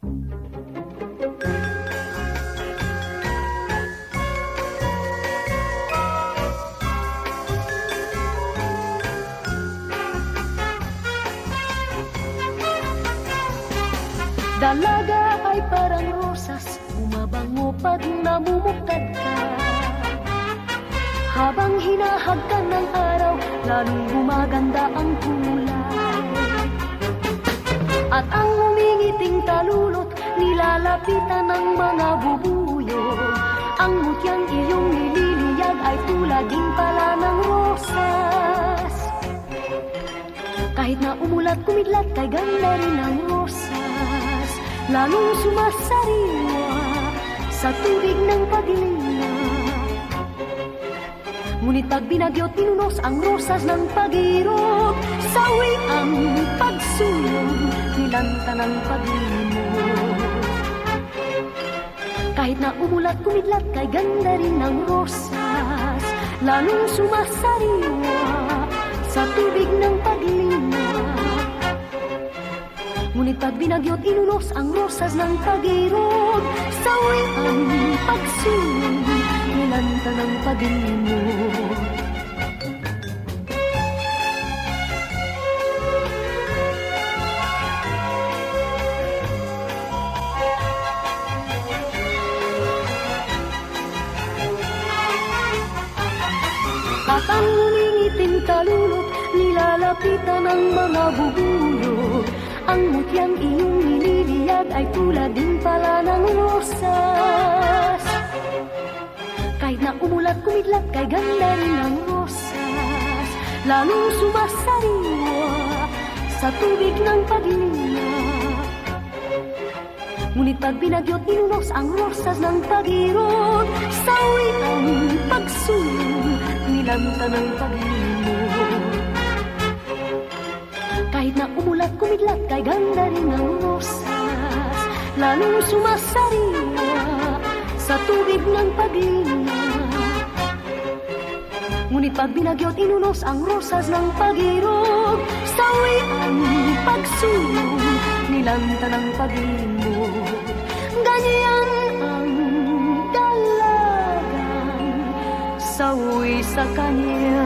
Dalaga ay parang rosas, bumabango pag namumukad ka. Habang hinahagkan ng araw, lalong gumaganda ang kulay. At ang humingiting talulot, nilalapitan ng mga bubuyo. Ang mutyang iyong nililiyag ay tulad din pala ng rosas. Kahit na umulat kumidlat, kay ganda rin ang rosas. Lalong sumasariwa sa tubig ng paglinga. Ngunit pag binagyo't tinunos ang rosas ng pag-irog, sawi ang pagsulong, nilanta ng pag-limog. Kahit na umulat kumidlat, kay ganda rin ang rosas. Lalong sumasariwa sa tubig ng paglinga. Ngunit pag binagyo't inunos ang rosas ng pag-irog, sawi ang pagsulong, nilanta ng pag-limog. At ang humingiting talulot, nilalapitan ng mga bubulog. Ang mutyang iyong nililiyag ay tulad din pala ng rosas. Kahit na umulat kumidlat, kay ganda rin ang rosas. Lalong sumasariwa sa tubig ng paglinga. Ngunit pag binagyo't inunos ang rosas ng pag-irog, sawi ang pagsulong, nilanta ng pag-limog. Kahit na umulat kumidlat, kay ganda rin ang rosas. Lalong sumasariwa sa tubig ng paglinga. Ngunit pag binagyo't inunos ang rosas ng pag-irog, sawi ang pagsulong, nilanta ng pag-limog. Ganyan ang dalagang sawi sa kanya.